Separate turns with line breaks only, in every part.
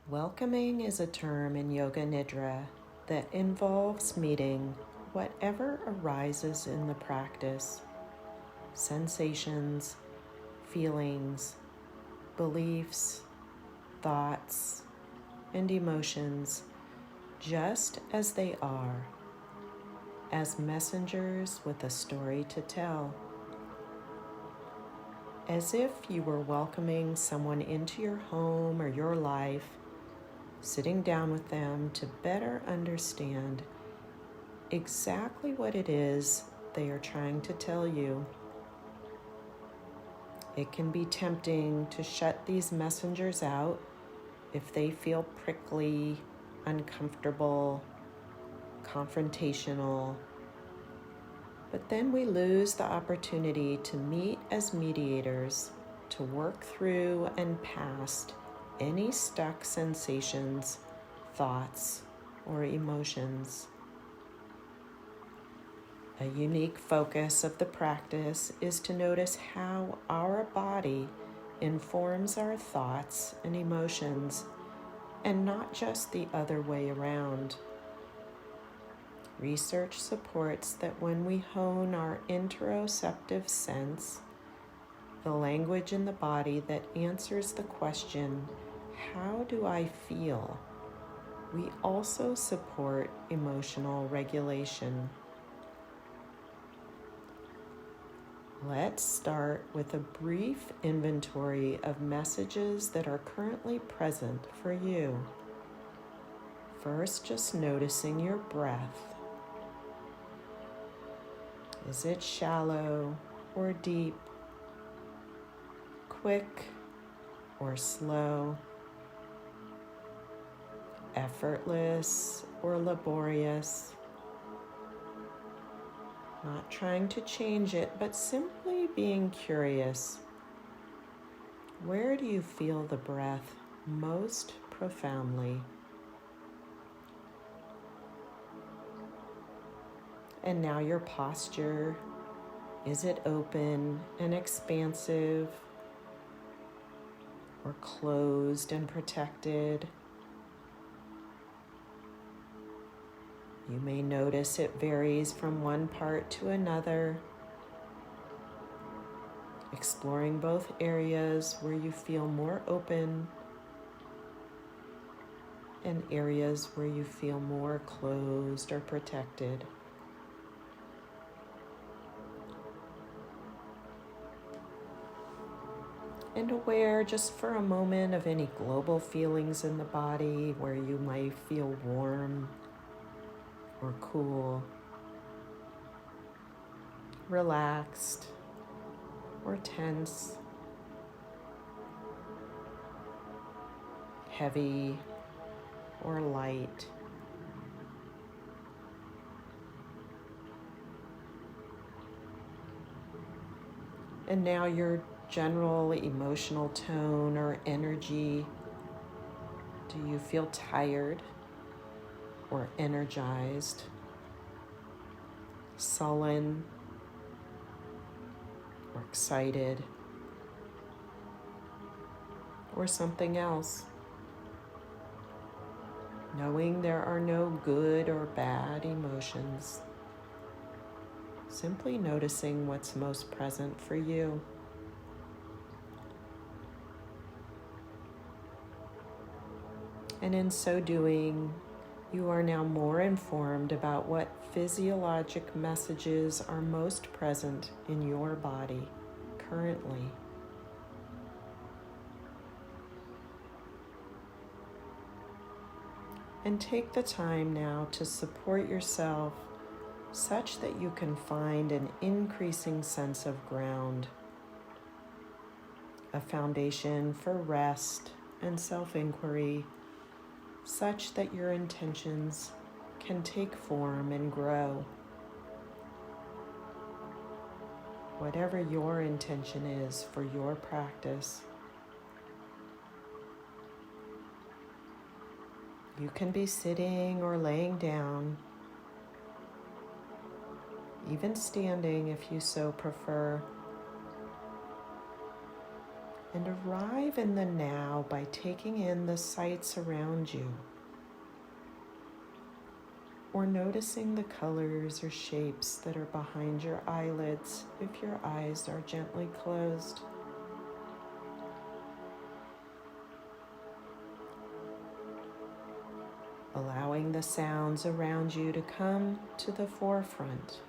Welcoming is a term in Yoga Nidra that involves meeting whatever arises in the practice, sensations, feelings, beliefs, thoughts, and emotions just as they are, as messengers with a story to tell. As if you were welcoming someone into your home or your life, sitting down with them to better understand exactly what it is they are trying to tell you. It can be tempting to shut these messengers out if they feel prickly, uncomfortable, confrontational, but then we lose the opportunity to meet as mediators to work through and past any stuck sensations, thoughts, or emotions. A unique focus of the practice is to notice how our body informs our thoughts and emotions, and not just the other way around. Research supports that when we hone our interoceptive sense, the language in the body that answers the question, how do I feel? We also support emotional regulation. Let's start with a brief inventory of messages that are currently present for you. First, just noticing your breath. Is it shallow or deep? Quick or slow? Effortless or laborious? Not trying to change it, but simply being curious. Where do you feel the breath most profoundly? And now your posture. Is it open and expansive, or closed and protected? You may notice it varies from one part to another, exploring both areas where you feel more open and areas where you feel more closed or protected. And aware just for a moment of any global feelings in the body where you might feel warm or cool, relaxed or tense, heavy or light. And now your general emotional tone or energy. Do you feel tired or energized, sullen or excited, or something else? Knowing there are no good or bad emotions. Simply noticing what's most present for you. And in so doing, you are now more informed about what physiologic messages are most present in your body currently. And take the time now to support yourself such that you can find an increasing sense of ground, a foundation for rest and self-inquiry, such that your intentions can take form and grow. Whatever your intention is for your practice, you can be sitting or laying down, even standing if you so prefer. and arrive in the now by taking in the sights around you, or noticing the colors or shapes that are behind your eyelids if your eyes are gently closed. Allowing the sounds around you to come to the forefront.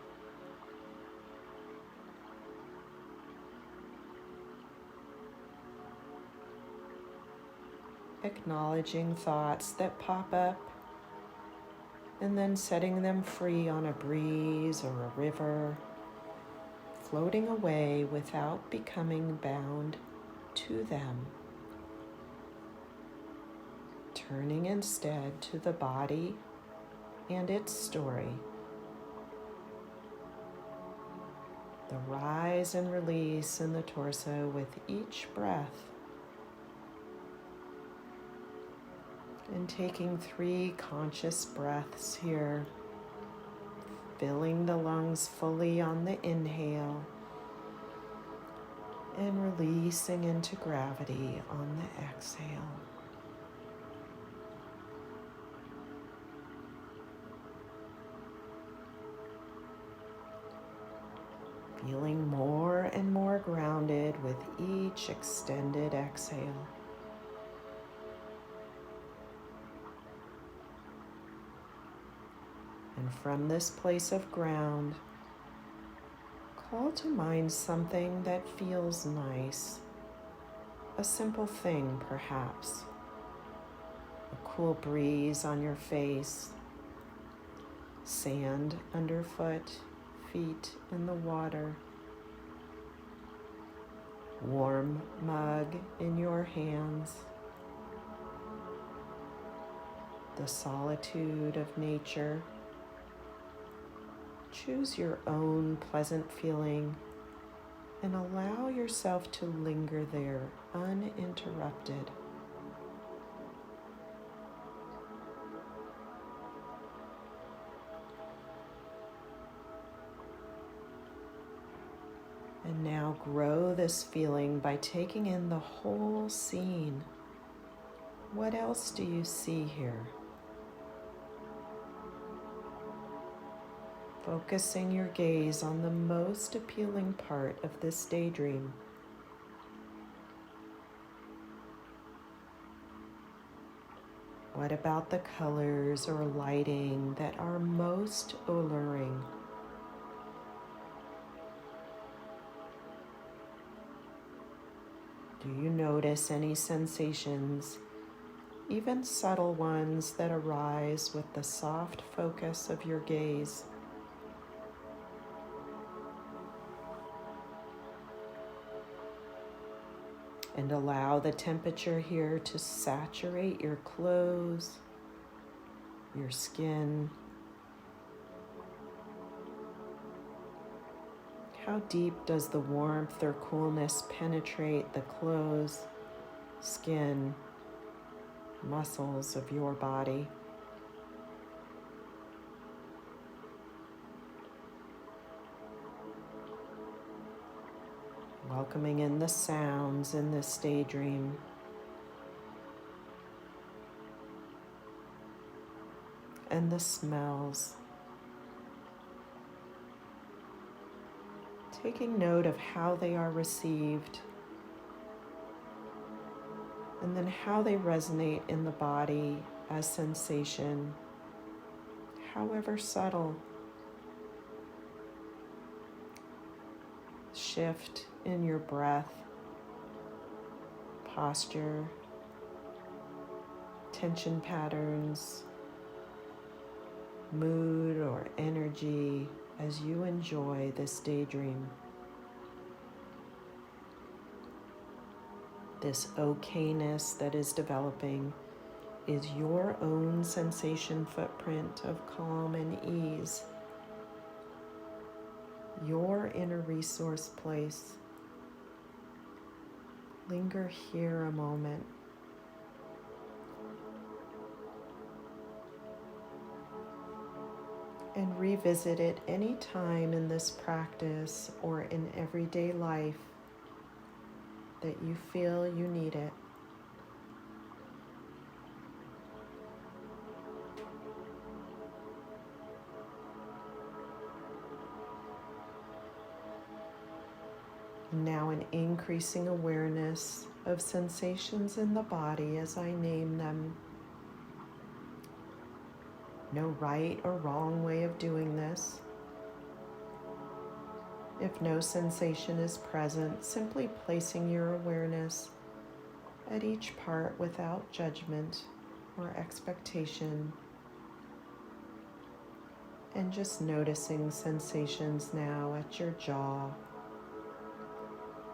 Acknowledging thoughts that pop up and then setting them free on a breeze or a river, floating away without becoming bound to them. Turning instead to the body and its story. The rise and release in the torso with each breath. And taking 3 conscious breaths here, filling the lungs fully on the inhale and releasing into gravity on the exhale. Feeling more and more grounded with each extended exhale. And from this place of ground, call to mind something that feels nice. A simple thing, perhaps. A cool breeze on your face, sand underfoot, feet in the water, warm mug in your hands, the solitude of nature. Choose your own pleasant feeling and allow yourself to linger there uninterrupted. And now grow this feeling by taking in the whole scene. What else do you see here? Focusing your gaze on the most appealing part of this daydream. What about the colors or lighting that are most alluring? Do you notice any sensations, even subtle ones, that arise with the soft focus of your gaze? And allow the temperature here to saturate your clothes, your skin. How deep does the warmth or coolness penetrate the clothes, skin, muscles of your body? Welcoming in the sounds in this daydream. And the smells. Taking note of how they are received, and then how they resonate in the body as sensation, however subtle. Shift in your breath, posture, tension patterns, mood or energy as you enjoy this daydream. This okayness that is developing is your own sensation footprint of calm and ease, your inner resource place. Linger here a moment. And revisit it any time in this practice or in everyday life that you feel you need it. Now an increasing awareness of sensations in the body as I name them. No right or wrong way of doing this. If no sensation is present, simply placing your awareness at each part without judgment or expectation, and just noticing sensations now at your jaw,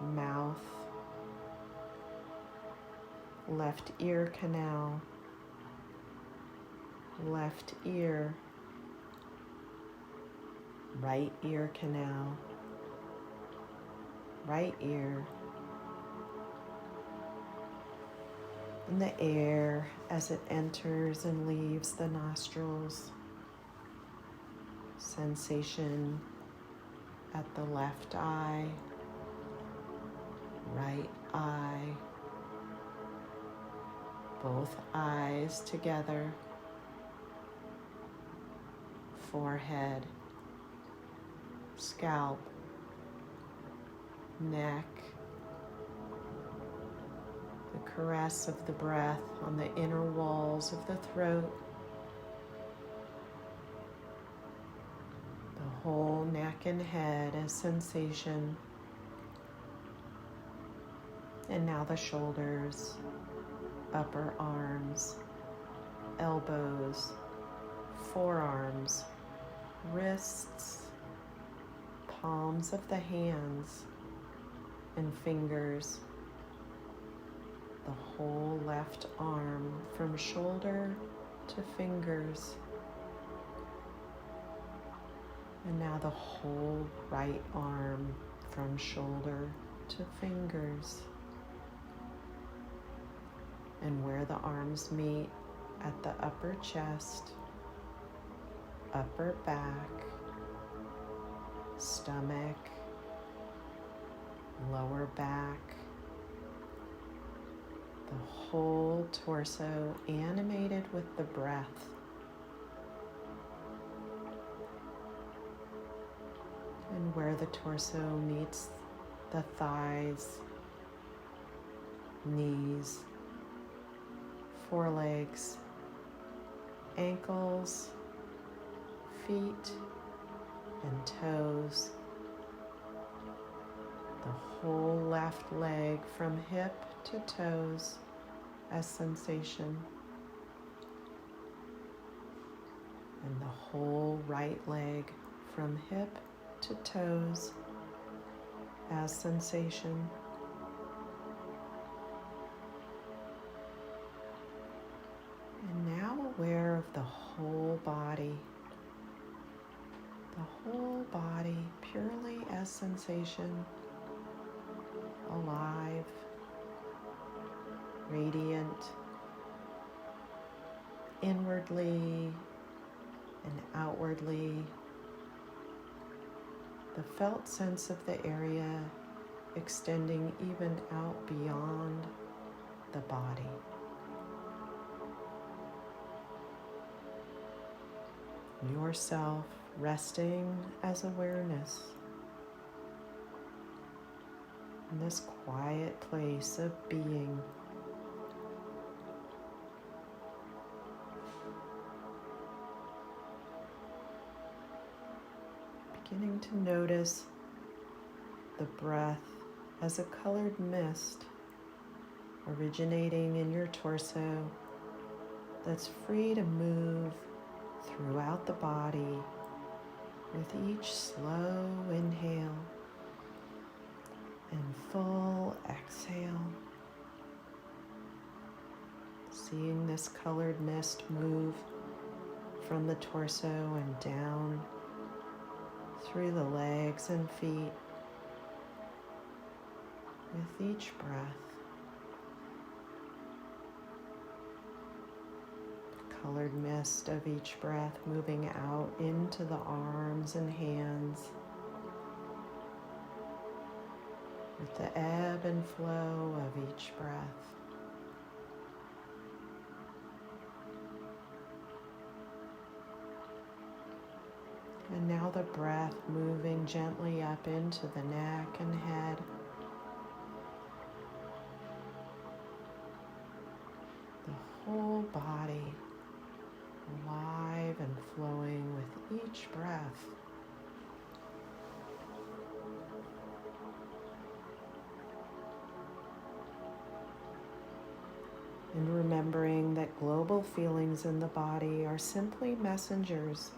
mouth, left ear canal, left ear, right ear canal, right ear, and the air as it enters and leaves the nostrils. Sensation at the left eye, right eye, both eyes together, forehead, scalp, neck, the caress of the breath on the inner walls of the throat, the whole neck and head as sensation, and now the shoulders, upper arms, elbows, forearms, wrists, palms of the hands and fingers, the whole left arm from shoulder to fingers, and now the whole right arm from shoulder to fingers, and where the arms meet at the upper chest, upper back, stomach, lower back, the whole torso animated with the breath. And where the torso meets the thighs, knees, forelegs, ankles, feet, and toes. The whole left leg from hip to toes as sensation. And the whole right leg from hip to toes as sensation. And now aware of the whole body purely as sensation, alive, radiant, inwardly and outwardly, the felt sense of the area extending even out beyond the body. Yourself resting as awareness in this quiet place of being. Beginning to notice the breath as a colored mist originating in your torso that's free to move throughout the body with each slow inhale and full exhale. Seeing this colored mist move from the torso and down through the legs and feet with each breath. Colored mist of each breath moving out into the arms and hands with the ebb and flow of each breath. And now the breath moving gently up into the neck and head. The whole body alive and flowing with each breath. And remembering that global feelings in the body are simply messengers.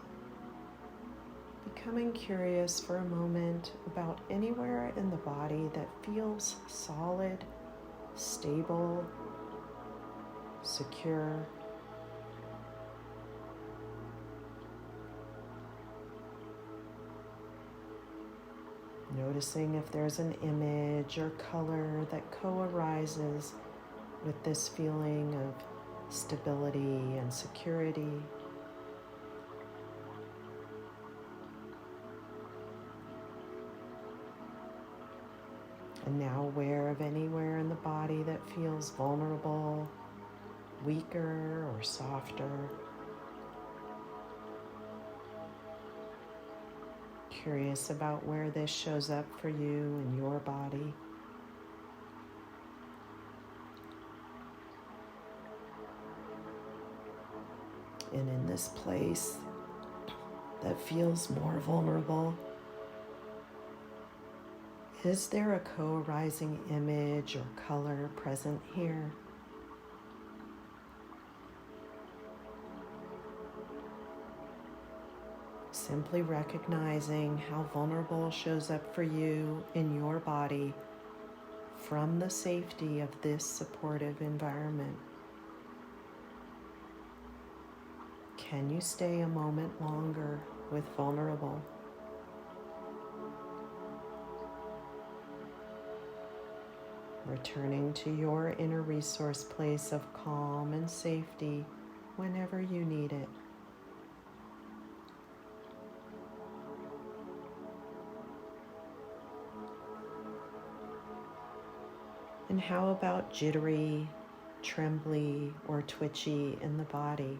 Becoming curious for a moment about anywhere in the body that feels solid, stable, secure. Noticing if there's an image or color that co-arises with this feeling of stability and security. And now aware of anywhere in the body that feels vulnerable, weaker, or softer. Curious about where this shows up for you in your body. And in this place that feels more vulnerable, is there a co-arising image or color present here? Simply recognizing how vulnerable shows up for you in your body from the safety of this supportive environment. Can you stay a moment longer with vulnerable? Returning to your inner resource place of calm and safety whenever you need it. And how about jittery, trembly, or twitchy in the body?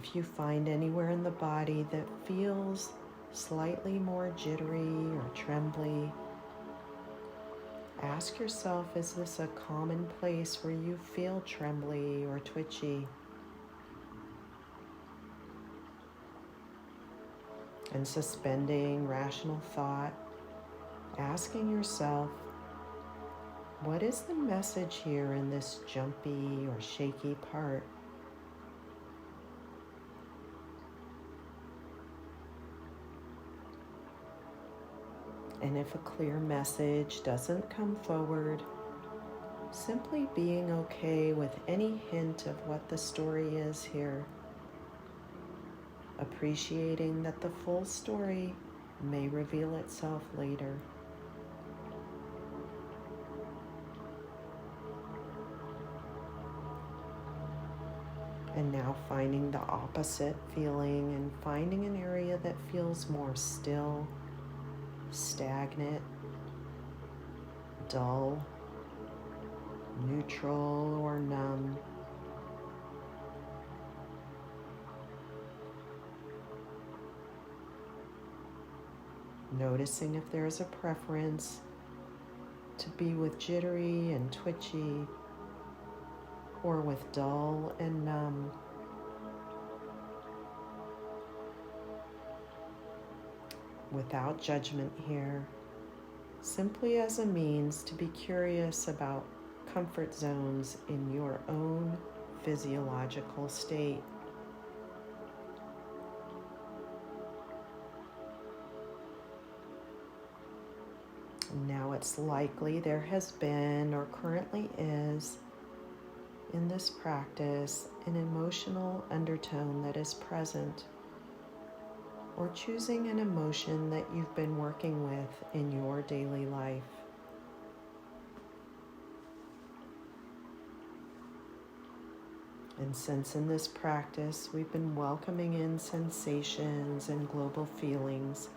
If you find anywhere in the body that feels slightly more jittery or trembly, ask yourself, is this a common place where you feel trembly or twitchy? And suspending rational thought, asking yourself, what is the message here in this jumpy or shaky part? And if a clear message doesn't come forward, simply being okay with any hint of what the story is here. Appreciating that the full story may reveal itself later. And now finding the opposite feeling and finding an area that feels more still, stagnant, dull, neutral, or numb. Noticing if there's a preference to be with jittery and twitchy or with dull and numb. Without judgment here, simply as a means to be curious about comfort zones in your own physiological state. Now it's likely there has been or currently is in this practice an emotional undertone that is present, or choosing an emotion that you've been working with in your daily life. And since in this practice we've been welcoming in sensations and global feelings,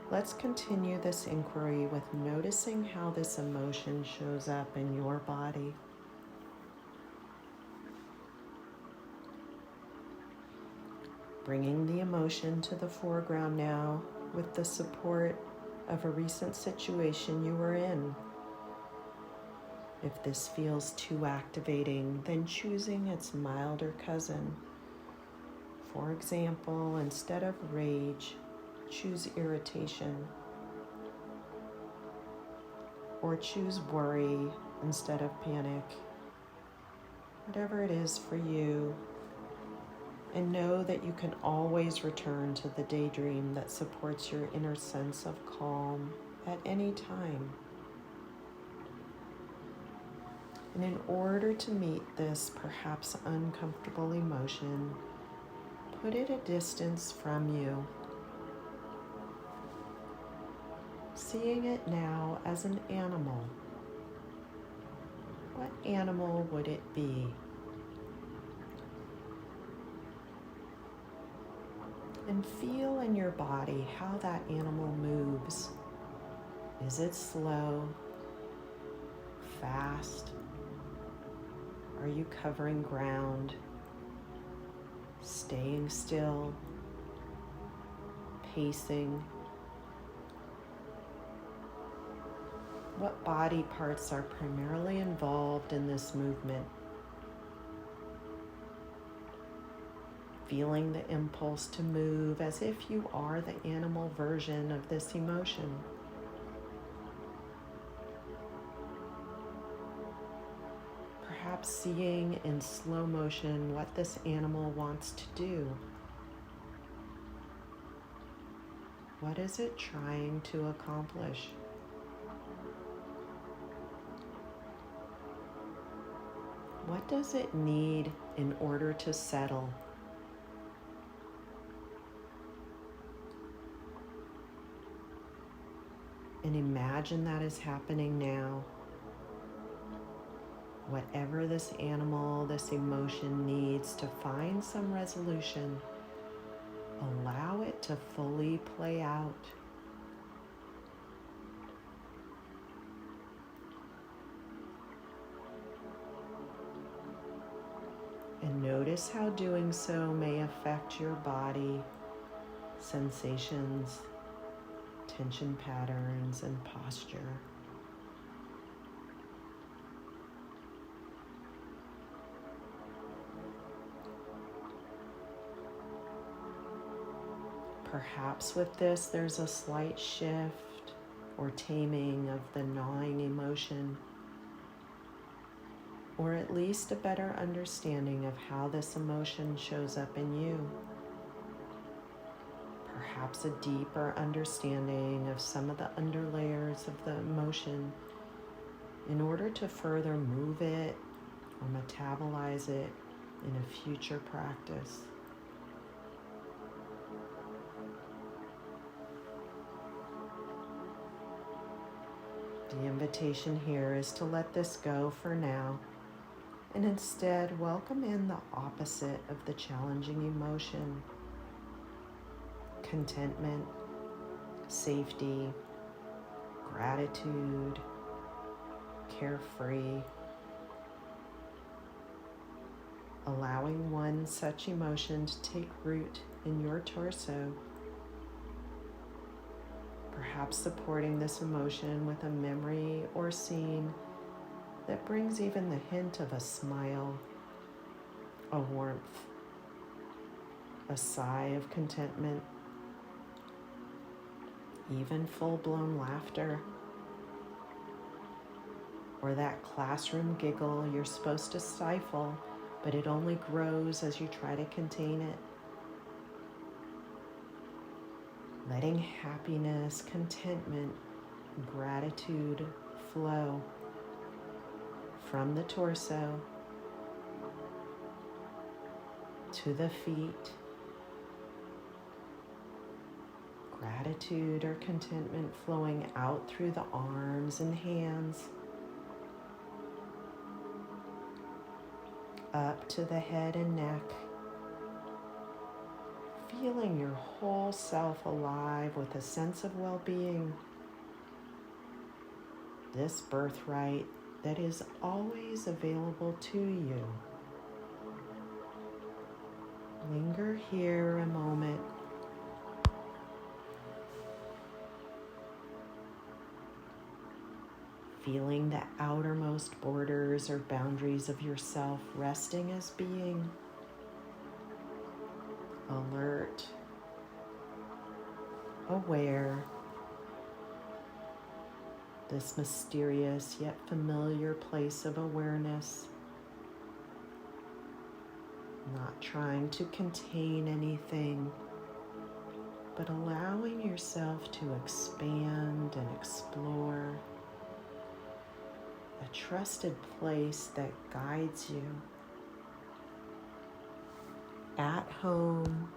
Let's continue this inquiry with noticing how this emotion shows up in your body. Bringing the emotion to the foreground now with the support of a recent situation you were in. If this feels too activating, then choosing its milder cousin. For example, instead of rage, choose irritation. Or choose worry instead of panic. Whatever it is for you. And know that you can always return to the daydream that supports your inner sense of calm at any time. And in order to meet this perhaps uncomfortable emotion, put it a distance from you. Seeing it now as an animal. What animal would it be? And feel in your body how that animal moves. Is it slow? Fast? Are you covering ground? Staying still? Pacing? What body parts are primarily involved in this movement? Feeling the impulse to move as if you are the animal version of this emotion. Perhaps seeing in slow motion what this animal wants to do. What is it trying to accomplish? What does it need in order to settle? And imagine that is happening now. Whatever this animal, this emotion needs to find some resolution, allow it to fully play out. And notice how doing so may affect your body, sensations, tension patterns, and posture. Perhaps with this, there's a slight shift or taming of the gnawing emotion, or at least a better understanding of how this emotion shows up in you. Perhaps a deeper understanding of some of the underlayers of the emotion in order to further move it or metabolize it in a future practice. The invitation here is to let this go for now and instead welcome in the opposite of the challenging emotion. Contentment, safety, gratitude, carefree. Allowing one such emotion to take root in your torso. Perhaps supporting this emotion with a memory or scene that brings even the hint of a smile, a warmth, a sigh of contentment, even full-blown laughter, or that classroom giggle you're supposed to stifle, but it only grows as you try to contain it. Letting happiness, contentment, gratitude flow from the torso to the feet. Gratitude or contentment flowing out through the arms and hands, up to the head and neck. feeling your whole self alive with a sense of well-being. This birthright that is always available to you. Linger here a moment. Feeling the outermost borders or boundaries of yourself resting as being alert, aware, this mysterious yet familiar place of awareness, not trying to contain anything, but allowing yourself to expand and explore, a trusted place that guides you, at home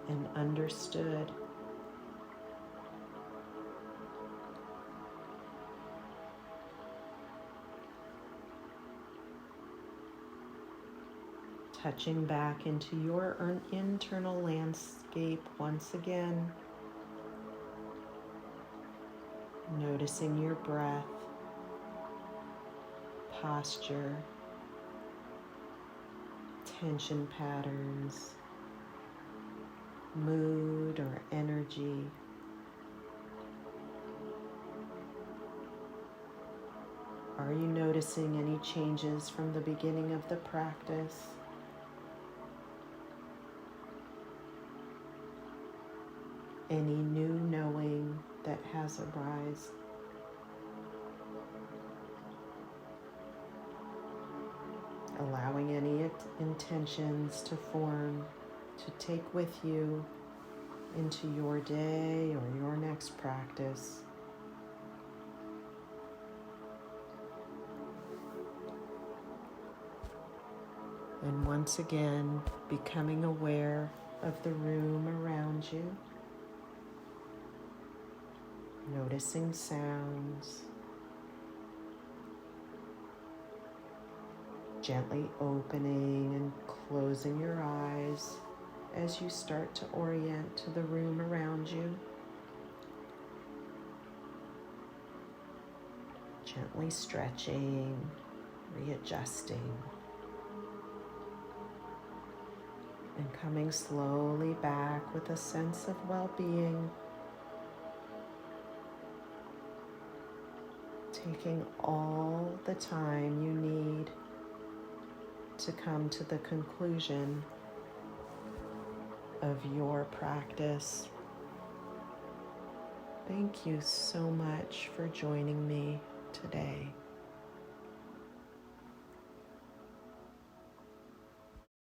and understood. Touching back into your internal landscape once again. Noticing your breath, posture, tension patterns, mood or energy. Are you noticing any changes from the beginning of the practice? Any new knowing that has arisen? Allowing any intentions to form, to take with you into your day or your next practice. And once again, becoming aware of the room around you. Noticing sounds, gently opening and closing your eyes as you start to orient to the room around you. Gently stretching, readjusting, and coming slowly back with a sense of well-being. Taking all the time you need to come to the conclusion of your practice. Thank you so much for joining me today.